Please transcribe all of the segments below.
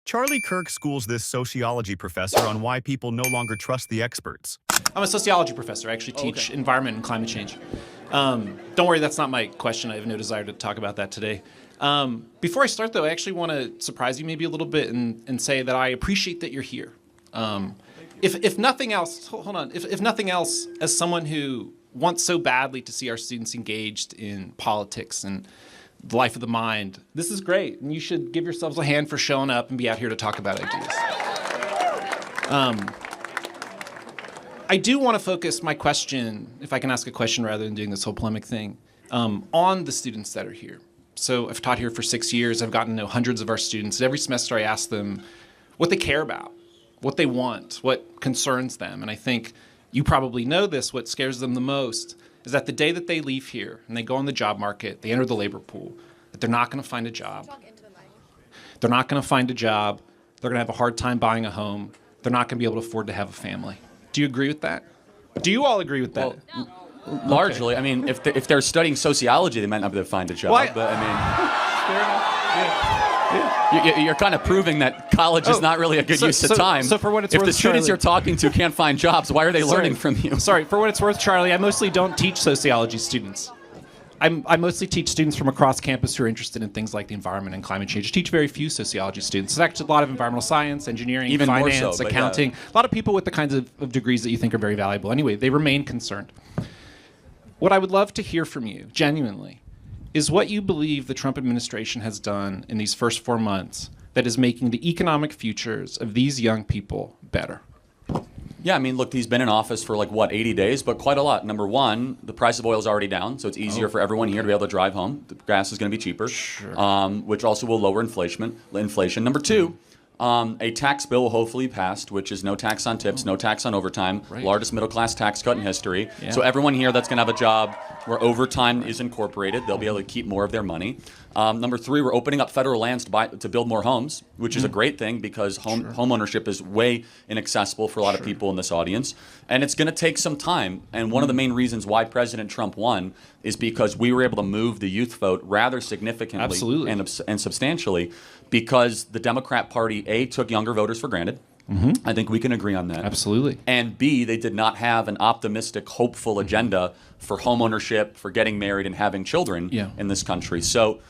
Charlie Kirk schools this sociology professor on why people no longer trust the experts. I'm a sociology professor. I actually teach environment and climate change. Don't worry, that's not my question. I have no desire to talk about that today. Before I start, though, I actually want to surprise you maybe a little bit and say that I appreciate that you're here. If nothing else, hold on. If nothing else, as someone who wants so badly to see our students engaged in politics and the life of the mind, this is great. And you should give yourselves a hand for showing up and be out here to talk about ideas. I do want to focus my question, if I can ask a question rather than doing this whole polemic thing, on the students that are here. So I've taught here for 6 years. I've gotten to know hundreds of our students. And every semester I ask them what they care about, what they want, what concerns them. And I think you probably know this, what scares them the most is that the day that they leave here and they go on the job market, they enter the labor pool, that they're not going to find a job. They're not going to find a job. They're going to have a hard time buying a home. They're not going to be able to afford to have a family. Do you agree with that? Do you all agree with that? Well, largely. Okay. I mean, if they're studying sociology, they might not be able to find a job. Well, but I mean, fair enough. Yeah. You're kind of proving that college is not really a good use of time. So for what it's if worth, the students Charlie, you're talking to can't find jobs, why are they learning from you? Sorry, for what it's worth, Charlie, I mostly don't teach sociology students. I mostly teach students from across campus who are interested in things like the environment and climate change. I teach very few sociology students. There's actually a lot of environmental science, engineering, even finance, more so, accounting. Yeah. A lot of people with the kinds of degrees that you think are very valuable. Anyway, they remain concerned. What I would love to hear from you, genuinely, is what you believe the Trump administration has done in these first 4 months that is making the economic futures of these young people better. Yeah, I mean, look, he's been in office for 80 days, but quite a lot. Number one, the price of oil is already down, so it's easier for everyone here to be able to drive home. The gas is going to be cheaper, which also will lower inflation. Number two, a tax bill will hopefully passed, which is no tax on tips, no tax on overtime, largest middle-class tax cut in history. Yeah. So everyone here that's going to have a job where overtime is incorporated, they'll be able to keep more of their money. Number three, we're opening up federal lands to build more homes, which is a great thing because home ownership is way inaccessible for a lot of people in this audience. And it's going to take some time. And one of the main reasons why President Trump won is because we were able to move the youth vote rather significantly and substantially because the Democrat Party, A, took younger voters for granted. I think we can agree on that. Absolutely. And B, they did not have an optimistic, hopeful agenda for home ownership, for getting married and having children in this country. So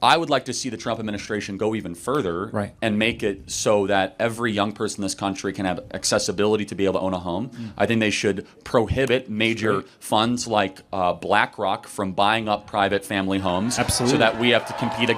I would like to see the Trump administration go even further and make it so that every young person in this country can have accessibility to be able to own a home. I think they should prohibit major funds like BlackRock from buying up private family homes so that we have to compete against